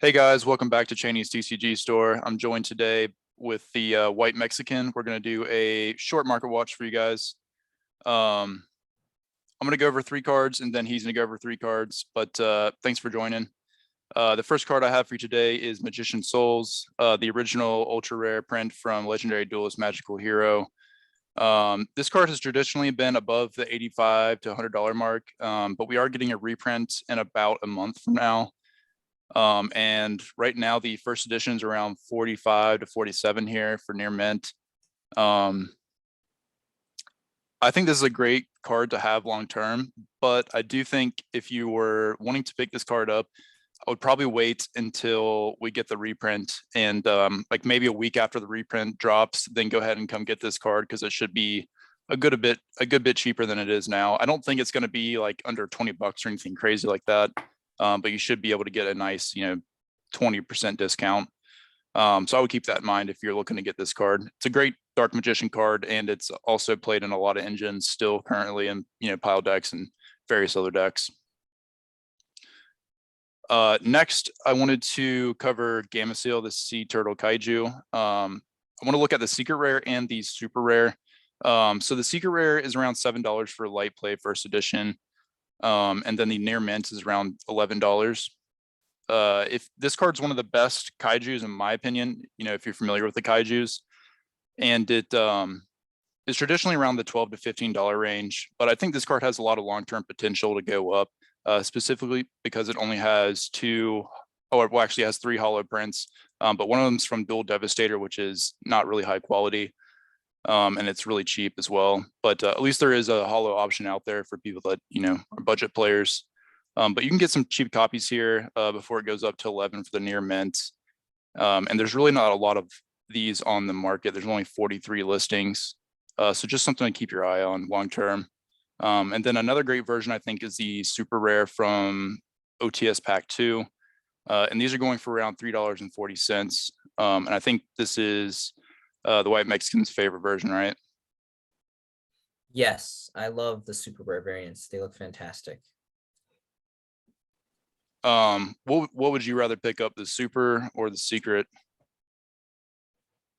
Hey guys, welcome back to Cheney's TCG store. I'm joined today with the White Mexican. We're going to do a short market watch for you guys. I'm going to go over 3 cards and then he's going to go over 3 cards, but thanks for joining. The first card I have for you today is Magician Souls, the original ultra rare print from Legendary Duelist Magical Hero. This card has traditionally been above the $85 to $100 mark, but we are getting a reprint in about a month from now. And right now the first edition is around 45 to 47 here for near mint. I think this is a great card to have long term, but I do think if you were wanting to pick this card up, I would probably wait until we get the reprint and like maybe a week after the reprint drops, then go ahead and come get this card because it should be a good bit cheaper than it is now. I don't think it's going to be like under 20 bucks or anything crazy like that. But you should be able to get a nice, 20% discount. So I would keep that in mind if you're looking to get this card. It's a great Dark Magician card, and it's also played in a lot of engines still currently in, pile decks and various other decks. Next, I wanted to cover Gamma Seal, the Sea Turtle Kaiju. I want to look at the Secret Rare and the Super Rare. So the Secret Rare is around $7 for light play first edition. And then the near mint is around $11. If this card's one of the best kaijus in my opinion, if you're familiar with the kaijus, and it is traditionally around the $12 to $15 range, but I think this card has a lot of long-term potential to go up, specifically because it only has actually has 3 holo prints, but one of them is from Dual Devastator, which is not really high quality. And it's really cheap as well, but at least there is a holo option out there for people that are budget players. But you can get some cheap copies here before it goes up to 11 for the near mint. And there's really not a lot of these on the market. There's only 43 listings, so just something to keep your eye on long term. And then another great version I think is the super rare from OTS Pack 2, and these are going for around $3.40. And I think this is the White Mexican's favorite version, right? Yes, I love the super rare variants. They look fantastic. What would you rather pick up, the super or the secret?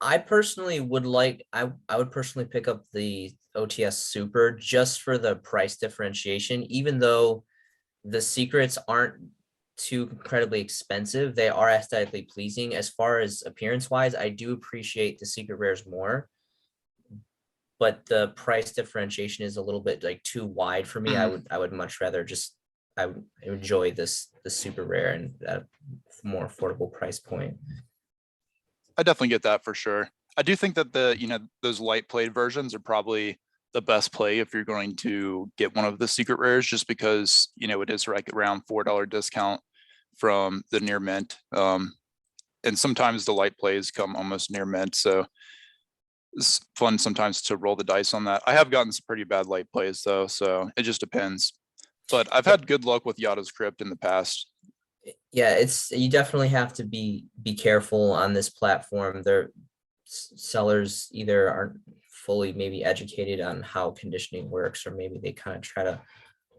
I personally would I would personally pick up the OTS super just for the price differentiation. Even though the secrets aren't too incredibly expensive, they are aesthetically pleasing. As far as appearance wise, I do appreciate the secret rares more, but the price differentiation is a little bit like too wide for me. I would much rather I would enjoy the super rare and at a more affordable price point. I definitely get that for sure. I do think that those light played versions are probably the best play if you're going to get one of the secret rares, just because it is like around $4 discount from the near mint, and sometimes the light plays come almost near mint, so it's fun sometimes to roll the dice on that. I have gotten some pretty bad light plays though, so it just depends, but I've had good luck with Yada's Crypt in the past. Yeah, you definitely have to be careful on this platform. Their sellers either aren't fully maybe educated on how conditioning works, or maybe they kind of try to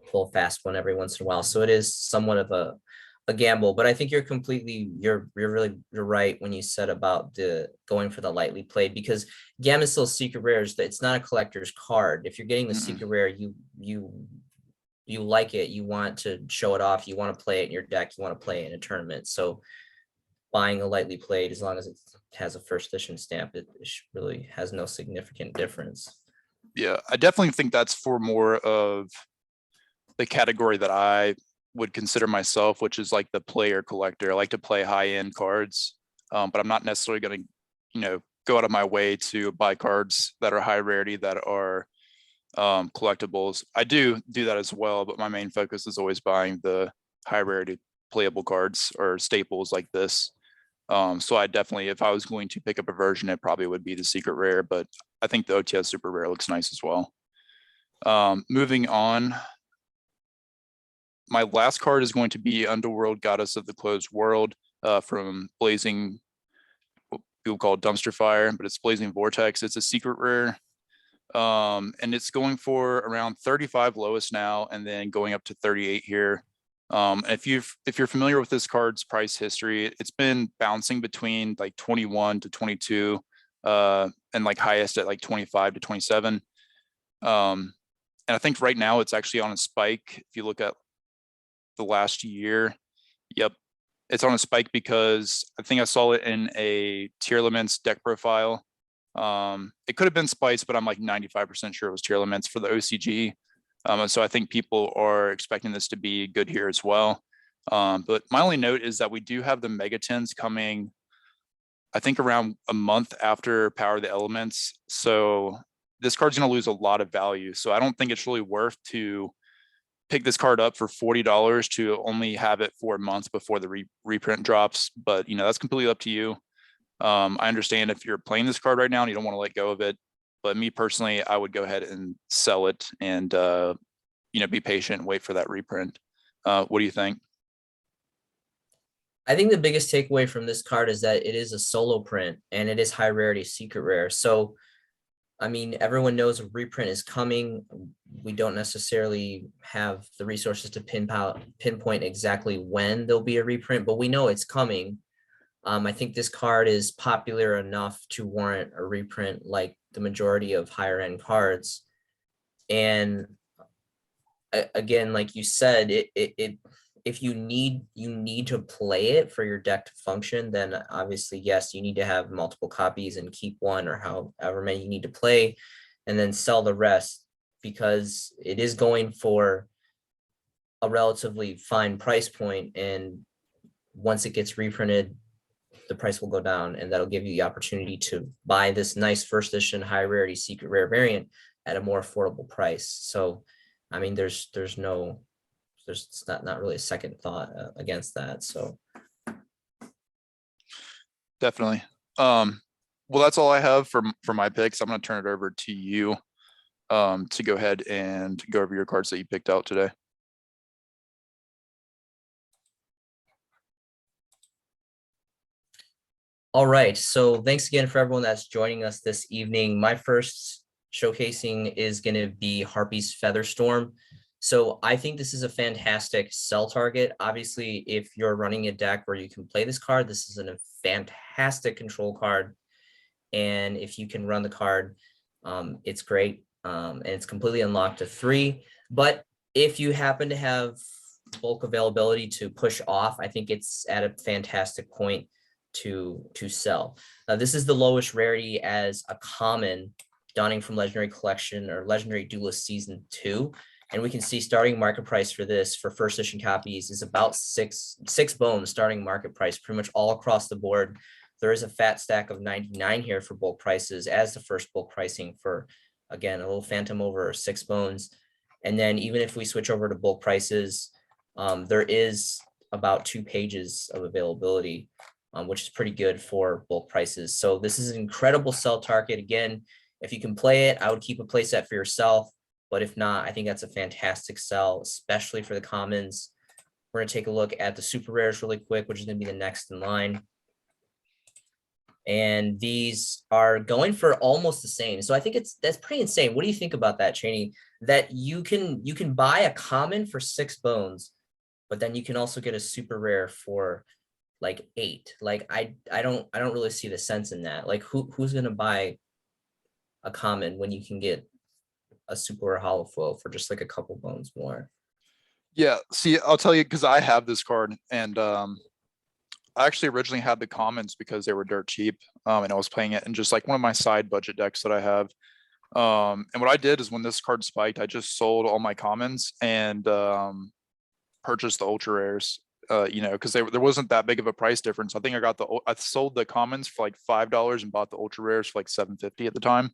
pull fast one every once in a while. So it is somewhat of a gamble, but I think you're right when you said about the going for the lightly played, because Gamma Seal Secret Rares, it's not a collector's card. If you're getting the secret rare, you like it, you want to show it off, you want to play it in your deck, you want to play it in a tournament. So buying a lightly played, as long as it has a first edition stamp, it really has no significant difference. Yeah, I definitely think that's for more of the category that I would consider myself, which is like the player collector. I like to play high-end cards, but I'm not necessarily going to go out of my way to buy cards that are high rarity, that are collectibles. I do that as well, but my main focus is always buying the high rarity playable cards or staples like this. So I definitely, if I was going to pick up a version, it probably would be the secret rare, but I think the OTS super rare looks nice as well. Moving on, my last card is going to be Underworld Goddess of the Closed World, from Blazing, people call it Dumpster Fire, but it's Blazing Vortex. It's a secret rare, and it's going for around 35 lowest now, and then going up to 38 here. If you're familiar with this card's price history, it's been bouncing between like 21 to 22, and like highest at like 25 to 27. And I think right now it's actually on a spike. If you look at the last year, yep, it's on a spike because I think I saw it in a tier limits deck profile. It could have been Spice, but I'm like 95% sure it was tier limits for the OCG. So I think people are expecting this to be good here as well. But my only note is that we do have the Megatins coming, I think around a month after Power of the Elements. So this card's going to lose a lot of value. So I don't think it's really worth to pick this card up for $40 to only have it for a month before the reprint drops. But, you know, that's completely up to you. I understand if you're playing this card right now and you don't want to let go of it. But me personally, I would go ahead and sell it and, you know, be patient and wait for that reprint. What do you think? I think the biggest takeaway from this card is that it is a solo print and it is high rarity secret rare. So, I mean, everyone knows a reprint is coming. We don't necessarily have the resources to pinpoint exactly when there'll be a reprint, but we know it's coming. I think this card is popular enough to warrant a reprint like the majority of higher end cards. And again, like you said, if you need to play it for your deck to function, then obviously, yes, you need to have multiple copies and keep one or however many you need to play, and then sell the rest because it is going for a relatively fine price point. And once it gets reprinted, the price will go down, and that'll give you the opportunity to buy this nice first edition high rarity secret rare variant at a more affordable price. So, I mean, there's not really a second thought against that. So Definitely. Well, that's all I have for my picks. I'm going to turn it over to you to go ahead and go over your cards that you picked out today. all right, so thanks again for everyone that's joining us this evening. My first showcasing is going to be Harpy's Featherstorm. So I think this is a fantastic sell target. Obviously, if you're running a deck where you can play this card, this is a fantastic control card. And if you can run the card, it's great. And it's completely unlocked to 3. But if you happen to have bulk availability to push off, I think it's at a fantastic point to sell. This is the lowest rarity as a common dawning from Legendary Collection or Legendary Duelist Season 2. And we can see starting market price for this for first edition copies is about six bones starting market price, pretty much all across the board. There is a fat stack of 99 here for bulk prices as the first bulk pricing for, again, a little phantom over 6 bones. And then even if we switch over to bulk prices, there is about 2 pages of availability, which is pretty good for bulk prices. So this is an incredible sell target. Again, if you can play it, I would keep a playset for yourself. But if not, I think that's a fantastic sell, especially for the commons. We're going to take a look at the super rares really quick, which is going to be the next in line. And these are going for almost the same. So I think that's pretty insane. What do you think about that, Cheney? That you can buy a common for 6 bones, but then you can also get a super rare for like 8. Like I don't really see the sense in that. Like who's gonna buy a common when you can get a super rare hollow foil for just like a couple bones more? Yeah, see, I'll tell you, because I have this card, and I actually originally had the commons because they were dirt cheap, and I was playing it in just like one of my side budget decks that I have. And what I did is when this card spiked, I just sold all my commons and purchased the ultra rares. You know, because there wasn't that big of a price difference. I think I sold the commons for like $5 and bought the ultra rares for like $7.50 at the time.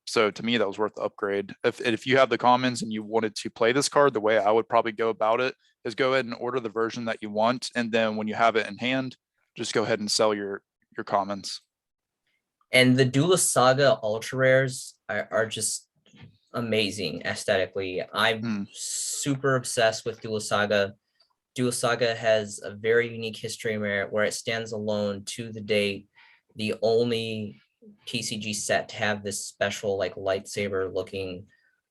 So to me, that was worth the upgrade. If you have the commons and you wanted to play this card, the way I would probably go about it is go ahead and order the version that you want, and then when you have it in hand, just go ahead and sell your commons. And the Duelist Saga ultra rares are just amazing aesthetically. I'm super obsessed with Duelist Saga. Duelist Saga has a very unique history where it stands alone to the date, the only TCG set to have this special like lightsaber looking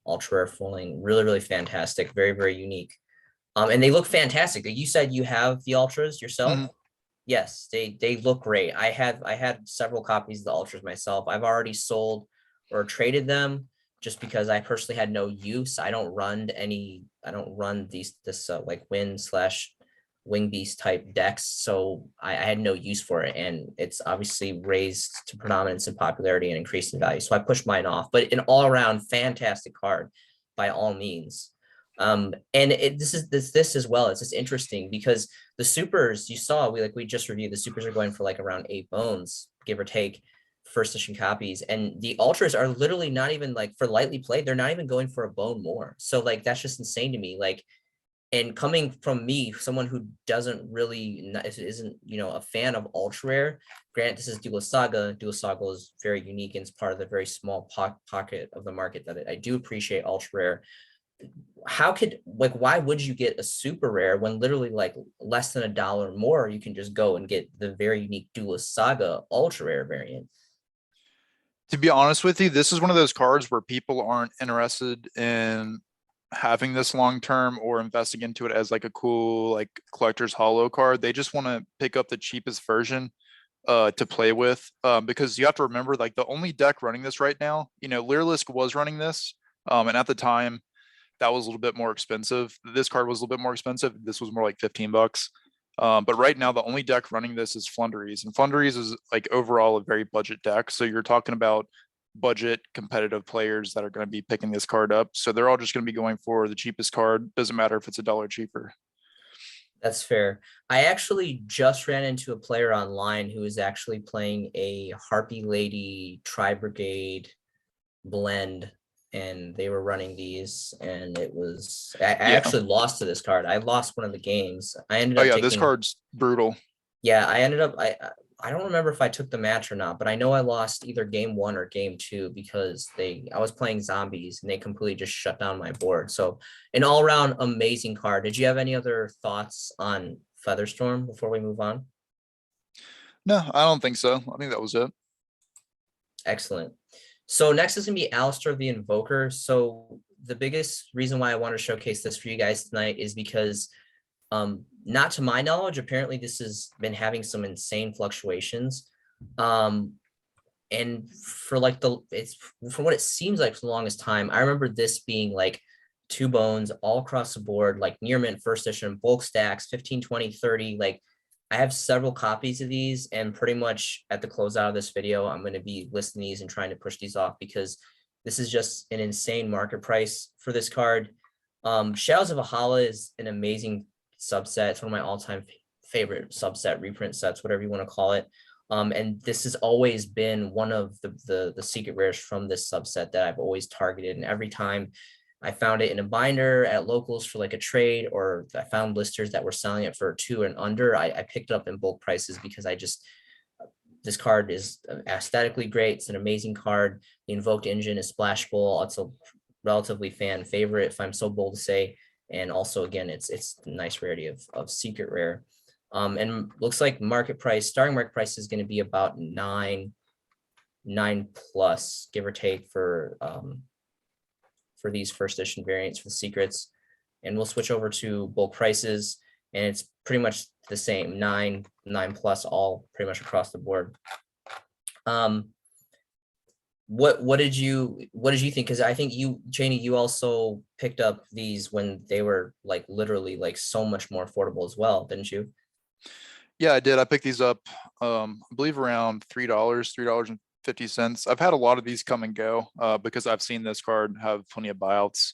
ultra rare foiling. Really, really fantastic. Very, very unique. And they look fantastic. Like you said, you have the ultras yourself. Mhm. Yes, they look great. I had several copies of the ultras myself. I've already sold or traded them just because I personally had no use. I don't run this like win slash wing beast type decks, so I had no use for it, and it's obviously raised to predominance in popularity and increased in value. So I pushed mine off, but an all around fantastic card by all means. And this as well. It's just interesting because the supers you saw, we just reviewed, the supers are going for like around 8 bones, give or take, first edition copies. And the ultras are literally not even like for lightly played, they're not even going for a bone more. So like that's just insane to me. Like, and coming from me, someone who doesn't really isn't a fan of ultra rare. Granted, this is Dual Saga. Dual Saga is very unique and it's part of the very small pocket of the market that I do appreciate ultra rare. How could, like, why would you get a super rare when literally like less than $1 more you can just go and get the very unique Duelist Saga ultra rare variant? To be honest with you, this is one of those cards where people aren't interested in having this long term or investing into it as like a cool like collector's holo card. They just want to pick up the cheapest version to play with, because you have to remember, like, the only deck running this right now, Lyrilisk was running this, and at the time that was a little bit more expensive. This card was a little bit more expensive. This was more like 15 bucks. But right now, the only deck running this is Flunderies, and Flunderies is like overall a very budget deck. So you're talking about budget competitive players that are going to be picking this card up. So they're all just going to be going for the cheapest card. Doesn't matter if it's $1 cheaper. That's fair. I actually just ran into a player online who is actually playing a Harpy Lady Tri Brigade blend, and they were running these, and I Yeah. actually lost to this card. I lost one of the games. I ended Oh up yeah, this taking, card's brutal. yeah, I don't remember if I took the match or not, but I know I lost either game one or game two because I was playing zombies and they completely just shut down my board. So an all around amazing card. Did you have any other thoughts on Featherstorm before we move on? No, I don't think so. I think that was it. Excellent. So next is gonna be Alistair the Invoker. So the biggest reason why I want to showcase this for you guys tonight is because not to my knowledge, apparently this has been having some insane fluctuations. And for like it's for what it seems like for the longest time, I remember this being like 2 bones all across the board, like near mint first edition, bulk stacks, 15, 20, 30. Like I have several copies of these, and pretty much at the closeout of this video, I'm going to be listing these and trying to push these off because this is just an insane market price for this card. Shadows of Valhalla is an amazing subset. It's one of my all-time favorite subset reprint sets, whatever you want to call it. And this has always been one of the secret rares from this subset that I've always targeted. And every time I found it in a binder at locals for like a trade, or I found listers that were selling it for 2 and under, I picked it up in bulk prices because this card is aesthetically great. It's an amazing card. The invoked engine is splashable. It's a relatively fan favorite, if I'm so bold to say. And also, again, it's a nice rarity of secret rare. And looks like starting market price is going to be about nine plus, give or take, for these first edition variants for the secrets. And we'll switch over to bulk prices, and it's pretty much the same, nine plus, all pretty much across the board. What did you think? Because I think you, Cheney, you also picked up these when they were like literally like so much more affordable as well, didn't you? Yeah, I did. I picked these up, I believe around $3.50. I've had a lot of these come and go, because I've seen this card have plenty of buyouts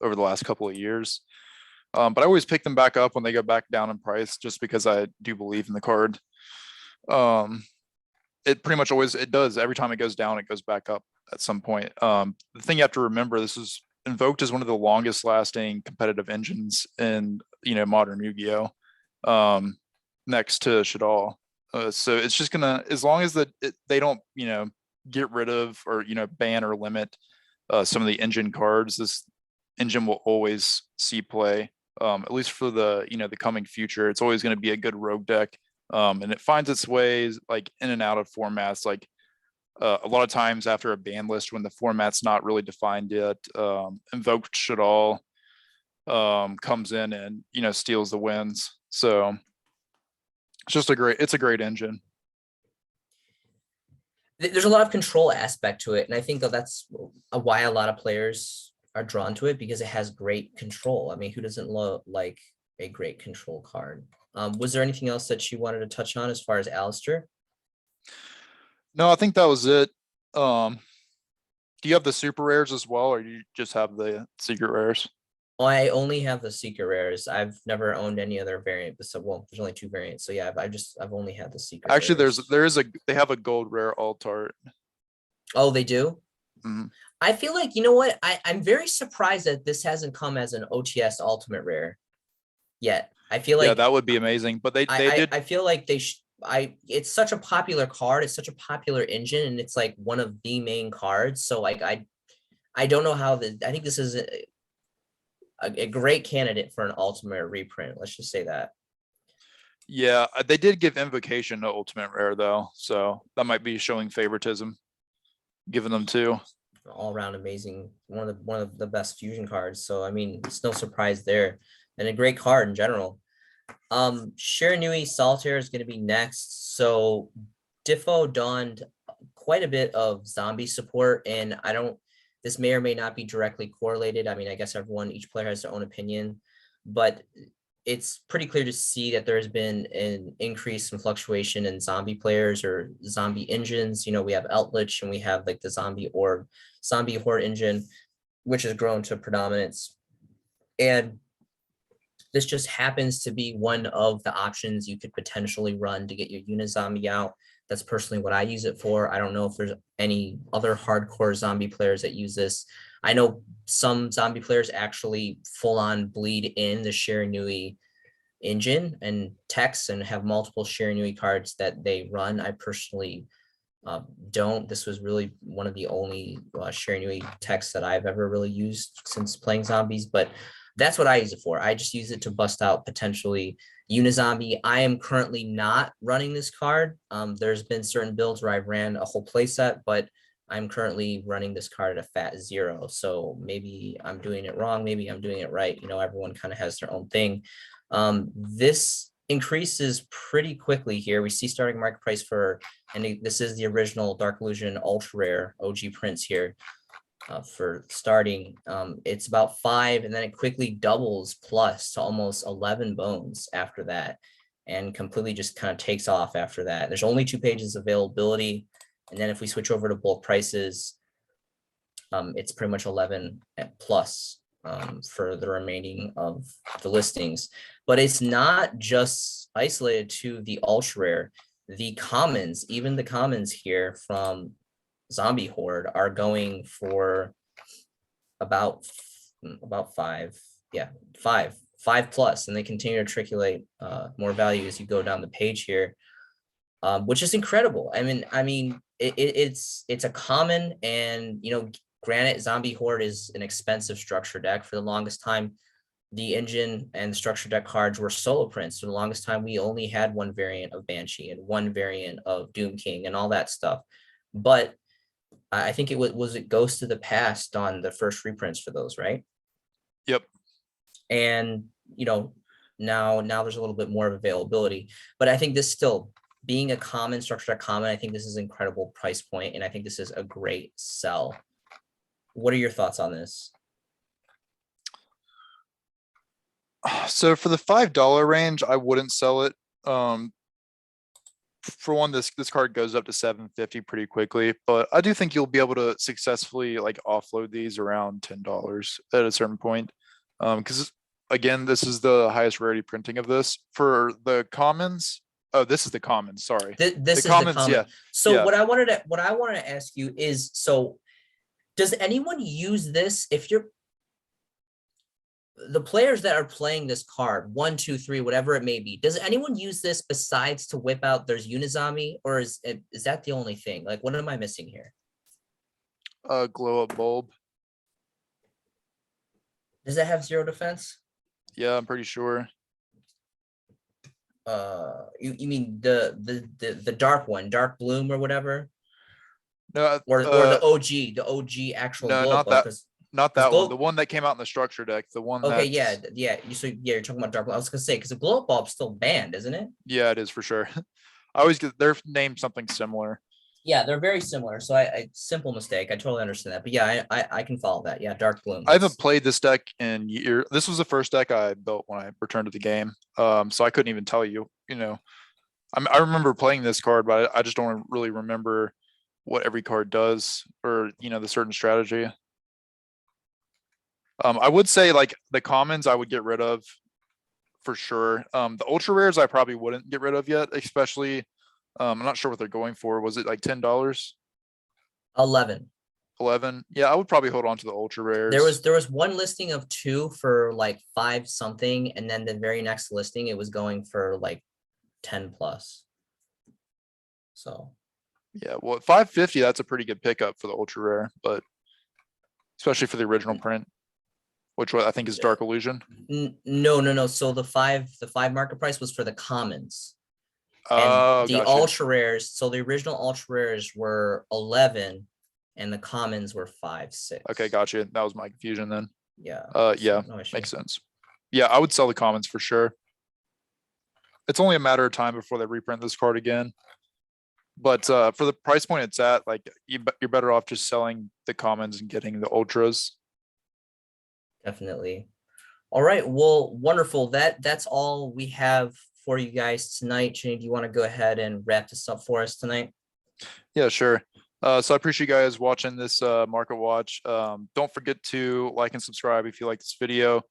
over the last couple of years. But I always pick them back up when they go back down in price, just because I do believe in the card. It pretty much always, it does. Every time it goes down, it goes back up at some point. The thing you have to remember, this is Invoked is one of the longest lasting competitive engines in, modern Yu-Gi-Oh! Next to Shadal. So it's just gonna, as long as they don't, get rid of or, ban or limit some of the engine cards, this engine will always see play. At least for the, the coming future. It's always going to be a good rogue deck. And it finds its ways like in and out of formats. Like a lot of times after a ban list, when the format's not really defined yet, Invoked Shadal comes in and, you know, steals the wins. So it's a great engine. There's a lot of control aspect to it, and I think that's why a lot of players are drawn to it, because it has great control. I mean, who doesn't like a great control card? Was there anything else that you wanted to touch on as far as Alistair? No, I think that was it. Do you have the super rares as well, or do you just have the secret rares? I only have the secret rares. I've never owned any other variant. So, well, there's only 2 variants. So yeah, I've only had the secret. Actually, rares. they have a gold rare alt art. Oh, they do? Mm-hmm. I feel like, you know what? I'm very surprised that this hasn't come as an OTS ultimate rare yet. I feel like that would be amazing. But they did. I feel like it's such a popular card. It's such a popular engine, and it's like one of the main cards. So like I don't know how I think this is a great candidate for an ultimate reprint. Let's just say that. Yeah, they did give Invocation to ultimate rare though, so that might be showing favoritism, giving them 2. All around amazing, one of the best fusion cards. So I mean, it's no surprise there, and a great card in general. Shiranui Solitaire is going to be next. So Diffo donned quite a bit of zombie support, and this may or may not be directly correlated. I mean, I guess each player has their own opinion, but it's pretty clear to see that there's been an increase in fluctuation in zombie players or zombie engines. You know, we have Eldritch and we have like the zombie horde engine, which has grown to predominance. And this just happens to be one of the options you could potentially run to get your Unizombie out. That's personally what I use it for. I don't know if there's any other hardcore zombie players that use this. I know some zombie players actually full on bleed in the Shiranui engine and text and have multiple Shiranui cards that they run. I personally don't. This was really one of the only Shiranui texts that I've ever really used since playing zombies, but that's what I use it for. I just use it to bust out potentially Unizombie. I am currently not running this card. There's been certain builds where I've ran a whole playset, but I'm currently running this card at a fat 0. So maybe I'm doing it wrong. Maybe I'm doing it right. You know, everyone kind of has their own thing. This increases pretty quickly here. We see starting market price and this is the original Dark Illusion Ultra Rare OG prints here. For starting, it's about 5, and then it quickly doubles plus to almost 11 bones after that, and completely just kind of takes off after that. There's only 2 pages of availability, and then if we switch over to bulk prices, it's pretty much 11 plus for the remaining of the listings. But it's not just isolated to the ultra rare. The commons, even the commons here from Zombie Horde are going for about 5 plus, and they continue to triculate more value as you go down the page here, which is incredible. I mean it's a common, and you know, granted, Zombie Horde is an expensive structure deck. For the longest time, the engine and the structure deck cards were solo prints. For the longest time, we only had 1 variant of Banshee and 1 variant of Doom King and all that stuff. But I think it Ghost of the Past on the first reprints for those, right? Yep. And you know, now there's a little bit more of availability, but I think this still being a common structure common, I think this is an incredible price point, and I think this is a great sell. What are your thoughts on this? So for the $5 range, I wouldn't sell it. For one, this card goes up to $750 pretty quickly, but I do think you'll be able to successfully like offload these around $10 at a certain point. Because again, this is the highest rarity printing of this. For the commons, oh, this is the commons. Sorry, this is commons, the common. yeah. So yeah. what I wanted to ask you is, so does anyone use this? If you're the players that are playing this card, 1, 2, 3, whatever it may be, does anyone use this besides to whip out their Unizombie, or is that the only thing? Like, what am I missing here? Glow up bulb. Does that have 0 defense? Yeah, I'm pretty sure. You mean the dark one, Dark Bloom or whatever? No, or the OG actual no, glow not up, that. Not 'Cause that one. glow- The one that came out in the structure deck. The one Okay, that's yeah. You're talking about dark blue. I was gonna say because the glow up bulb's still banned, isn't it? yeah, it is for sure. I always get their name something similar. Yeah, they're very similar. So I simple mistake. I totally understand that. But yeah, I can follow that. Yeah, dark bloom. I haven't that's- played this deck in year. This was the first deck I built when I returned to the game. So I couldn't even tell you. You know, I remember playing this card, but I just don't really remember what every card does or the certain strategy. I would say like the commons I would get rid of for sure. The ultra rares I probably wouldn't get rid of yet, especially I'm not sure what they're going for. Was it like $10? 11. 11? Yeah, I would probably hold on to the ultra rares. There was one listing of 2 for like 5 something, and then the very next listing it was going for like 10 plus. So Yeah, well, at 550, that's a pretty good pickup for the ultra rare, but especially for the original print, which I think is Dark Illusion. no. So the five market price was for the commons. And Oh, the gotcha. ultra rares, so the original ultra rares were 11 and the commons were 5, 6. Okay, gotcha. That was my confusion then. Yeah. Yeah, no issue. makes sense. Yeah, I would sell the commons for sure. It's only a matter of time before they reprint this card again. But for the price point it's at, like you're better off just selling the commons and getting the ultras. Definitely. All right. Well, wonderful. That's all we have for you guys tonight. Jenny, do you want to go ahead and wrap this up for us tonight? Yeah, sure. So I appreciate you guys watching this market watch. Don't forget to like and subscribe if you like this video.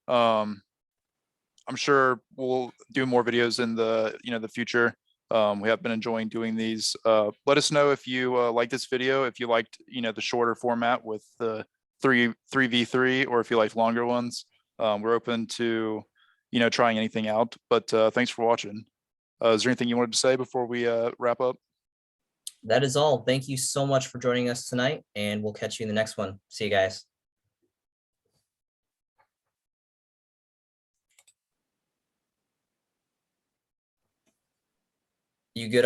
I'm sure we'll do more videos in the future. We have been enjoying doing these. Let us know if you like this video, if you liked the shorter format with the 3v3, or if you like longer ones. We're open to trying anything out. But thanks for watching. Is there anything you wanted to say before we wrap up? That is all. Thank you so much for joining us tonight, and we'll catch you in the next one. See you guys. You good?